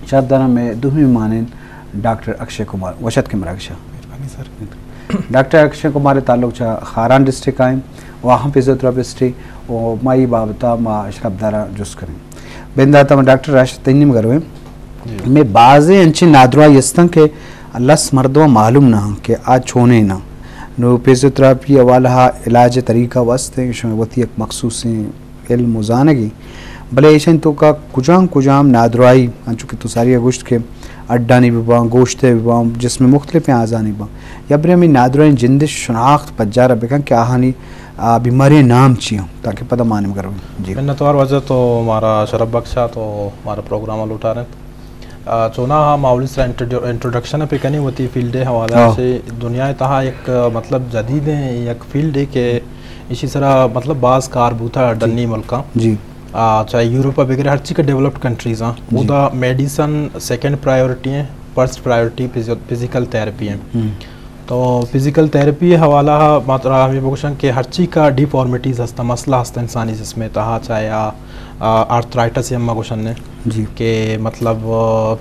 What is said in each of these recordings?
शब्दाना में दुहमी मानें डॉक्टर अक्षय कुमार वशत के मराक्षा मेहरबानी सर। डॉक्टर अक्षय कुमार ताल्लुक छा खारान डिस्ट्रिक्ट आए वहाँ फिजियोथेरापिस्ट और माई बाबता मा शब्दारा जुस करें बेंदा तम डॉक्टर राश तन्नीम करवे में बाज़े अंची नादरा यस्तन के लस मर्दवा मालूम ना कि आज छोने ना नो फिजियोथेरापी वाला इलाज तरीका वास्ते वती एक मखसूस इल्म जानगी भले ऐसा तो का कुजाम नादराई चूँकि तो सारी गोश्त के अड्डानी भी बाँ गोश्त भी बाँ जिसमें मुख्तलिफ आज़ानी बाँ या बरे में नादराई जिंदिश शनाख्त पज्जारा बेखा क्या हानि बीमारी नाम चाहिए ताकि पता मालूम करो जी मैंने तो हर वजह तो हमारा शरफ बख्शा तो हमारा प्रोग्राम उठा रहे चुना हाँ मामूली सा इंट्रोडक्शन पे कनी होती फील्ड हवाला से दुनिया तहा एक मतलब जदीद है एक फील्ड है कि इसी तरह मतलब बाज़ कारबूता डलनी मुल्क जी चाहे यूरोप वगैरह हर चीज़ का डेवलप्ड कंट्रीज़ हाँ उदा मेडिसन सेकंड प्रायोरिटी है फर्स्ट प्रायोरिटी फिज़िकल थेरेपी है तो फिज़िकल थेरेपी हवाला मात्र हमें बोशन के हर चीज़ का डिफॉर्मिटीज़ हस्ता मसला हस्ता इंसानी जिसमें तहा चाहे आर्थराइटिस या मगोशन ने जी के मतलब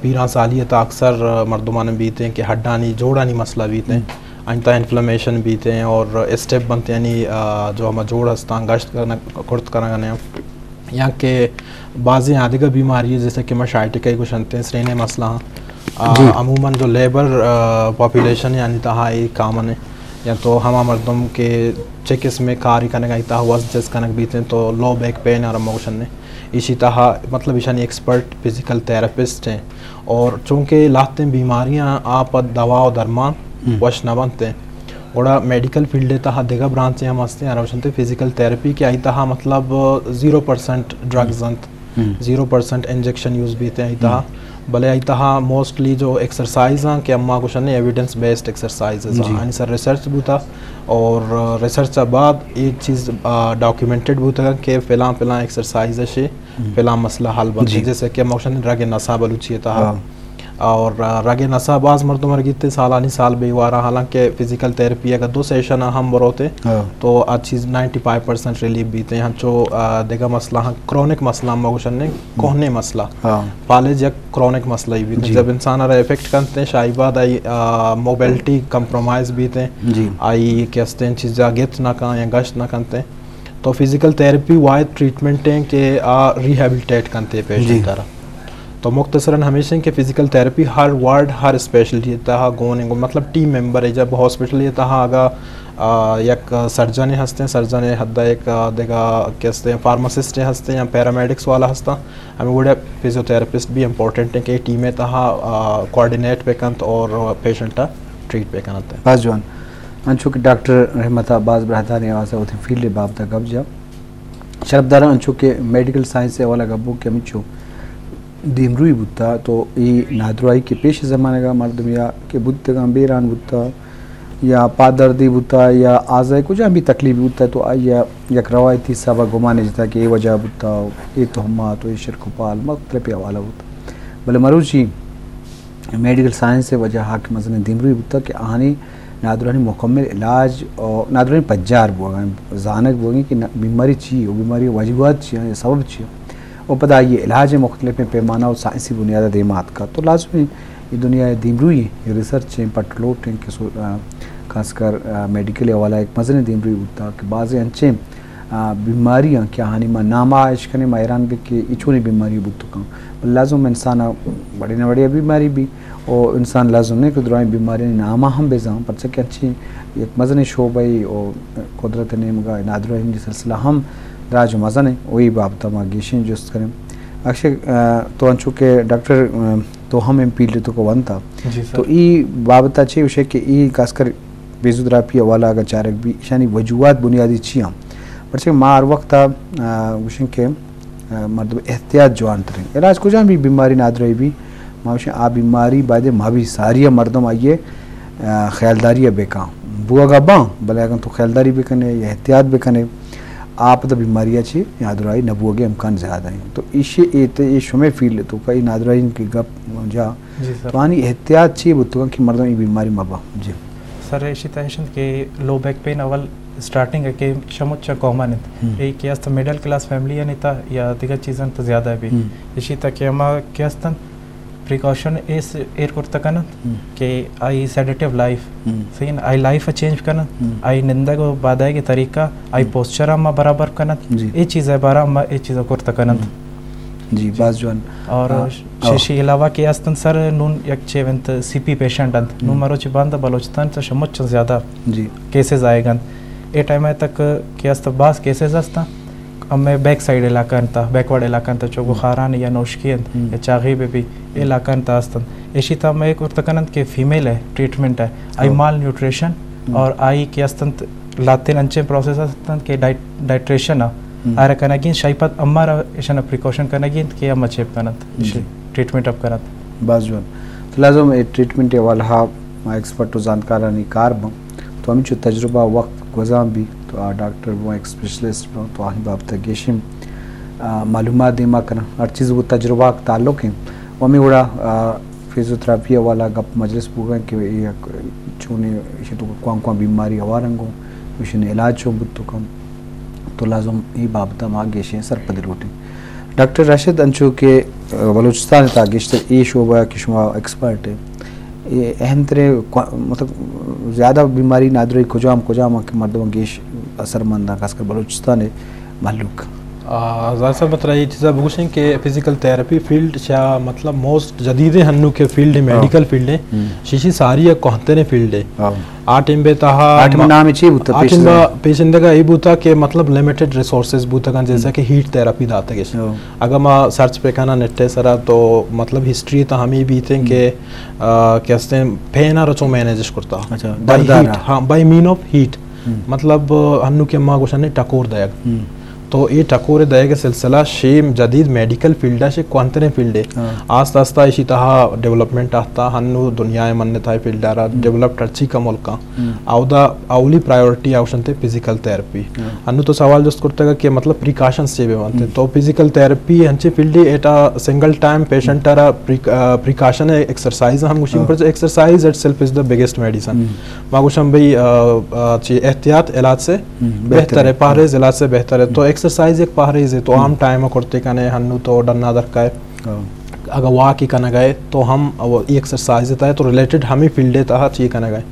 पीरा सालियत अक्सर मर्दमान बीते हैं कि हड्डानी जोड़ानी मसला बीते हैं अंता इन्फ्लेमेशन बीते हैं और स्टेप बनते यानी जो हम जोड़ हस्ता गश्त करना कुर्त करना यहाँ के बाज़ आदि का बीमारी है जैसे कि मशाइटिका कुछ अंते हैं श्रेणी मसला अमूमन जो लेबर पॉपुलेशन यानी तहा कामन है या तो हम मर्दम के चेकिस में कार करने का इतना वजन चेस कनक बीते हैं तो लो बैक पेन और मोशन ने इसी तहा मतलब ईशानी एक्सपर्ट फिज़िकल थेरेपिस्ट हैं और चूँकि लाते बीमारियाँ आप दवा और दरमान वश न बनते हैं गोड़ा मेडिकल फील्ड तहा देगा ब्रांच हम हंसते हैं रोशन फिज़िकल थेरेपी के आई तहा मतलब 0% ड्रग्स अंत 0% इंजेक्शन यूज़ बीते आई तहा भले आई तहा मोस्टली जो एक्सरसाइज हाँ कि अम्मा कुछ नहीं एविडेंस बेस्ड एक्सरसाइज यानी सर रिसर्च बूता और रिसर्च बाद एक चीज़ डॉक्यूमेंटेड बूता कि फ़िलहाल एक्सरसाइज है फ़िलहाल मसला हल बनते जैसे कि मोशन रग नशा बलूची तहा और रग नशा बाज़ मर्द मर गीते सालानी साल बेवारा हालांकि फ़िज़िकल थेरेपी अगर 2 सेशन हम बरोते तो अच्छी 95% रिलीफ बीते यहाँ जो देगा मसला हाँ क्रोनिक मसला मगोशन ने कोहने मसला पाले जब क्रोनिक मसला ही बीते जब इंसान अरे इफेक्ट करते हैं शायद आई मोबिलिटी कंप्रोमाइज़ बीते आई कहते हैं चीज़ गेत ना कहाँ या गश्त ना करते तो फिज़िकल थेरेपी वाइड ट्रीटमेंट है कि रिहेबिलिटेट करते हैं पेशेंट तरह तो मुख्तसरन हमेशा के फ़िज़िकल थेरेपी हर वार्ड हर स्पेशलिटी तहा गोने मतलब टीम मेंबर है जब हॉस्पिटल ये तहा आगा एक सर्जन हंसते हैं सर्जन हद्दा एक देगा कहते हैं फार्मासिस्ट हंसते हैं या पैरामेडिक्स वाला हंसता हमें वो फिजियोथेरेपिस्ट भी इम्पोर्टेंट है कि टीमें तहा कोऑर्डिनेट पे कंत और पेशेंट ट्रीट पे करते हैं बस जवान अंशु के डॉक्टर रहमत अब्बास बरहता ने आवाज़ होती फील्ड बाब तक अब जा शरफदारा अंशु के मेडिकल साइंस से वाला गब्बू के मिचो दिमरुई बुत्ता तो ये नादराई के पेश ज़माने का मर्दम या के बुत्ते का बेरान बुत्ता या पादर्दी बुत्ता या आज़ाई कुछ भी तकलीफ बुत्ता तो या एक रवायती सबक घुमाने जता कि ये वजह बुत्ता ये तोहमा तो ये शिरकुपाल मुख्तलिफ हवाला बुत्ता भले मरूची मेडिकल साइंस से वजह हाक मजन दिमरुई बुत्ता कि आने नादरानी मुकम्मल इलाज और नादरानी पज्जार बोगा जानक बोगी कि बीमारी चाहिए वो बीमारी वजूहत चाहिए सबब चाहिए और पता ये इलाज मुख्तलिफ पैमाना और साइंसी बुनियाद देमात का तो लाजमी ये दुनिया दिमरुई ये रिसर्च है पटलोट हैं कि खासकर मेडिकल वाला एक मजन दिमरुई होता कि बाज़ अंचे बीमारियाँ क्या हानि में नामा इश्कने मायरान भी कि इचूनी बीमारी बुत का लाजुम इंसान बड़ी न बड़ी बीमारी भी और इंसान लाजुम नहीं कुदराई बीमारी नामा हम बेजाम पर से अच्छी एक मजन शोबई और कुदरत ने मगा नादरा हिंदी सिलसिला हम राज मज़न है वही बाबता मागेशन जुस्त करें अक्षय तो अंशु के डॉक्टर तो हम फील्ड तो को बनता तो ई बाबता अच्छे विषय के ई खासकर फिजियोथेरेपी वाला अगर चारक भी शानी वजूहत बुनियादी छियाँ पर से मार वक्त विषय के मतलब एहतियात जवान तरें इलाज कुछ भी बीमारी नादराई भी मावश आ बीमारी बाद मावी सारिया मर्दम आइए ख्यालदारी बेका बुआ गब्बा भले अगर तो ख्यालदारी भी कने या एहतियात भी कने आप तो बीमारियाँ छी नादराई नबूगे इम्कान ज़्यादा हैं तो ये शुमे फील्ड तो कई नादराई की गप जा तो आनी एहतियात छी बुतुआ की मर्दम ये बीमारी मबा जी सर इसी टेंशन के लो बैक पेन अवल स्टार्टिंग है कि शमुच्चा कॉमन है ये क्या तो मिडिल क्लास फैमिली है नहीं था या दिगर चीज़ें तो ज़्यादा भी इसी तक कि हम क्या प्रिकॉशन इस एर करता कन कि आई सेडेटिव लाइफ सही ना आई लाइफ चेंज करना आई निंदा को बाधा के तरीका आई पोस्चर अम्मा बराबर करना ये चीज़ है बारा अम्मा ये चीज़ करता करना जी बाज जोन और शेषी अलावा के अस्तन सर नून एक चेवंत सीपी पेशेंट अंत नून मरो ची बांधा बलोचिस्तान तो शमुच ज़्यादा जी केसेस आएगा ए टाइम तक के अस्त बास केसेस अस्ता अब मैं बैक साइड इलाका था बैकवर्ड इलाका था जो बुखारान या नौशकियन या चागी पे भी इलाका था अस्तन ऐसी था मैं एक और तकनत के फीमेल है ट्रीटमेंट है आई माल न्यूट्रिशन और आई के अस्तन लातिन अंचे प्रोसेस अस्तन के डाइट्रेशन आ रहा कना गिन शायद अम्मारा ऐसा प्रिकॉशन करना गिन के अम्मा चेप कनत ट्रीटमेंट अब करत बस जोन तो लाजम ट्रीटमेंट वाला हा एक्सपर्ट तो जानकार नहीं कार बम तो हम जो तजुर्बा वक्त गुजाम भी तो डॉक्टर वो एक स्पेशलिस्ट तो आही बाब तक गेशिम मालूमात दिमा करना हर चीज़ वो तजुर्बा का ताल्लुक है वो में बड़ा फिजियोथेरेपी वाला गप मजलिस पूगा कि ये चुने ये तो कौन बीमारी आवारंगो इशने इलाज चो बुत तो कम तो लाजम ये बाब तक माँ गेशे सर पद रोटी डॉक्टर राशिद अंशु के बलूचिस्तान था गेशतर ये शोबा कि शुमा एक्सपर्ट है ये अहम तरह मतलब ज़्यादा बीमारी नादरी कुजाम के मर्दों गेश असरमंदा खासकर बलूचिस्तान है मालूक ज़्यादा सा मतलब ये चीज़ पूछें कि फिजिकल थेरेपी फील्ड या मतलब मोस्ट जदीद हन्नू के फील्ड है मेडिकल फील्ड है शीशी सारी है कहते ने फील्ड है आठ इम्बे तहा आठ में नाम चाहिए बुता पेशेंट का ये बुता के मतलब लिमिटेड रिसोर्सेज बुता का जैसा कि हीट थेरेपी दाता के अगर मैं सर्च पे करना नेट सरा तो मतलब हिस्ट्री तो हमें भी थे कि कहते हैं फेना रचो मैनेज करता हाँ बाई मीन ऑफ हीट मतलब हन्नू के अम्मा कुछ टकोर दया तो ये टकोरे दया के सिलसिला शेम जदीद मेडिकल फील्ड है क्वांतने फील्ड है आस्ता आस्ता इसी तरह डेवलपमेंट आता हन्नू दुनिया मन था फील्ड आ डेवलप्ड अच्छी का मुल्क आवदा आवली प्रायोरिटी आवश्यन थे फिजिकल थेरेपी हन्नू तो सवाल जस्ट करते कि मतलब प्रिकॉशंस चाहिए बनते तो फिजिकल थेरेपी हंचे फील्ड एटा सिंगल टाइम पेशेंट आरा प्रिकॉशन एक्सरसाइज हम कुछ पर exercise itself is the biggest medicine मागुशम भाई एहतियात इलाज से बेहतर है परहेज इलाज से बेहतर है तो एक्सरसाइज एक परहेज है तो आम टाइम करते कने हन्नू तो डरना दरका है अगर वाह की कना गए तो हम वो एक्सरसाइज देता है तो रिलेटेड हम ही फील्ड तहा चाहिए कना गए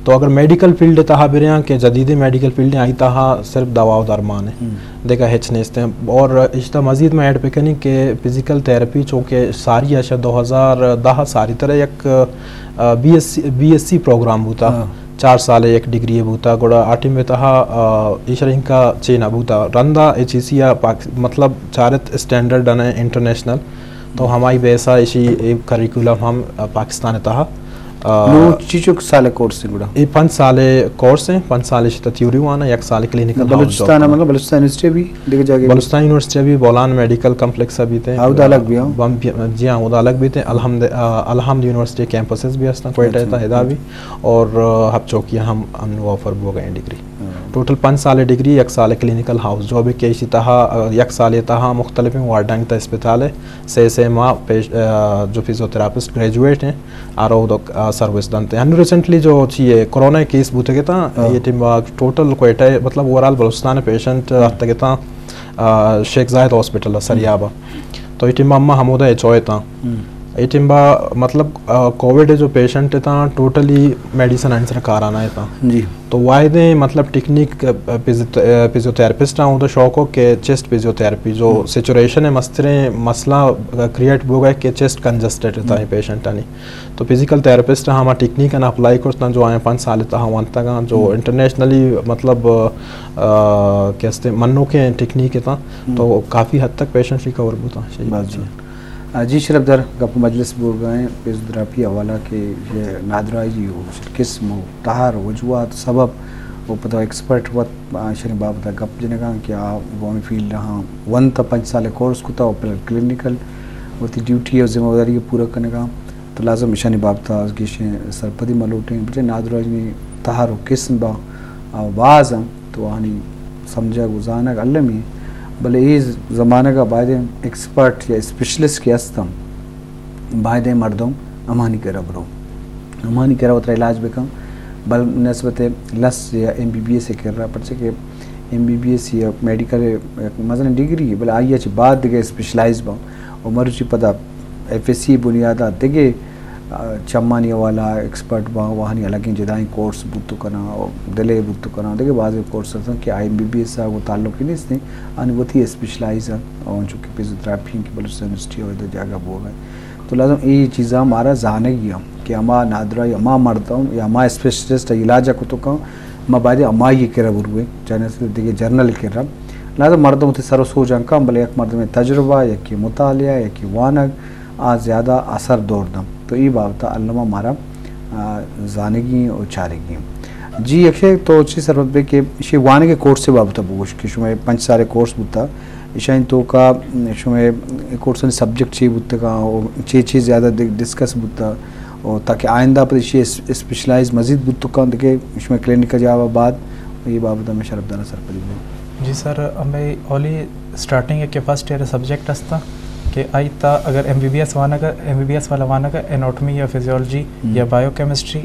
तो अगर मेडिकल फील्ड तहा बिरिया के जदीदी मेडिकल फील्ड आई तहा सिर्फ दवा दरमान है देखा हेचने इसते और इश्ता मजीद में ऐड पे कनी के फिजिकल थेरेपी चूँकि सारी अशा 2010 सारी तरह एक BSc प्रोग्राम होता 4 साल एक डिग्री बूता गोड़ा आठी में तहा ईशर का चेना बूता रंदा HEC मतलब चारत स्टैंडर्ड है इंटरनेशनल तो हमारी वैसा इसी एक करिकुलम हम पाकिस्तान तहा चीचो साल कोर्स गुड़ा ये 5 साल कोर्स है 5 साल इस थ्योरी वाना 1 साल क्लिनिकल बलूचिस्तान मतलब बलूचिस्तान यूनिवर्सिटी भी देख जाके बलूचिस्तान यूनिवर्सिटी भी बोलान मेडिकल कॉम्प्लेक्स भी थे उदा अलग भी बम जी हां उदा अलग भी थे अलहमद यूनिवर्सिटी कैंपसेस भी हस्ता कोयटा था इदा भी और हब चौकिया हम ऑफर हो गए डिग्री टोटल 5 साल डिग्री 1 साल क्लिनिकल हाउस जो भी केसी तहा 1 साल तहा मुख्तलिफ वार्डंग ता अस्पताल है से माँ जो फिजियोथेरापिस्ट ग्रेजुएट हैं आरो सर्विस दंते हैं रिसेंटली जो चाहिए कोरोना केस बूते के था ये टीम टोटल कोयटा मतलब ओवरऑल बलूचिस्तान पेशेंट हत्ता के था शेख जायद हॉस्पिटल सरियाबा तो ये टीम अम्मा हमोदा एचओए था ये टीम मतलब कोविड जो पेशेंट था टोटली मेडिसिन आंसर कराना है था जी तो वायदे मतलब टेक्निक फिजियोथेरेपिस्ट हूँ तो शौक हो के चेस्ट फिजियोथेरेपी जो सिचुएशन है मस्तरे मसला क्रिएट हो गया कि चेस्ट कंजस्टेड रहता है पेशेंट नहीं तो फिजिकल थेरेपिस्ट हम टेक्निक अप्लाई करता जो आए 5 साल तक वहाँ तक जो इंटरनेशनली मतलब कैसे मनो के टेक्निक था तो काफ़ी हद तक पेशेंट रिकवर होता है जी शरफदर गप मजलिस बोल गए फिजियोथेरेपी हवाला के ये नादराजी हो किस्म हो तहार वजूहत सबब वो पता एक्सपर्ट वत शनि बाबत गप जने कहा कि वो फील्ड हाँ 1 तो 5 साल कोर्स को था क्लिनिकल वो ड्यूटी और जिम्मेदारी पूरा करने का तो लाजम शनि बाबत की सरपदी मलोटे बच्चे नादराज में तहार किस्म बा आवाज़ तो वहाँ समझा गुजाना अल्लाह में भले ये ज़माने का बायदे एक्सपर्ट या स्पेशलिस्ट के अस्तम बायदे मर्दों अमानी के रबरों अमानी के रबरा इलाज बेकम बल नस्बत लस या MBBS से कर रहा पर के MBBS या मेडिकल मजन डिग्री बल आई बाद के स्पेशलाइज बा और मरुची पता FSC बुनियादा देगे चम्मानी वाला एक्सपर्ट वाहनी अलग जदाई कोर्स बुत्तु कना दिले बुत्तु कना देगे बाज़ कोर्स कि IMBBS वो ताल्लुक ही नहीं अनुवती स्पेशलाइज और जो कि फिजियोथेरेपी की बलूचिस्तान यूनिवर्सिटी और इधर जगह वो है तो लाजम ये चीज़ा हमारा जाने गया कि अमा नादरा या अमा मरता हूँ या अमा स्पेशलिस्ट इलाज को तो कहूँ मैं अमा ये कह रहा बुरुए चाहे से देखिए जर्नल कह रहा लाजम मर्दों में सर सो जंका भले एक मर्द में तजुर्बा या कि मुतालिया या कि वानग आज ज़्यादा असर दौर दम तो ये बाबत अल्लामा मारा जानगी और चारेगी जी अक्षय तो अच्छी सरबत बे के शे वाने के कोर्स से बाबत बोश कि शुमे पंच सारे कोर्स बुता इशाइन तो का शुमे कोर्स सब्जेक्ट ची बुता का चे ज़्यादा डिस्कस बुता और ताकि आइंदा पर ये स्पेशलाइज मजीद बुत का देखे इसमें क्लिनिक का जवाब बाद ये बाबत में शरफदाना सर पर जी सर हमें ओली स्टार्टिंग है कि फर्स्ट ईयर सब्जेक्ट असता कि आई था अगर MBBS वाला वाना का एनाटॉमी या फिजियोलॉजी या बायोकेमिस्ट्री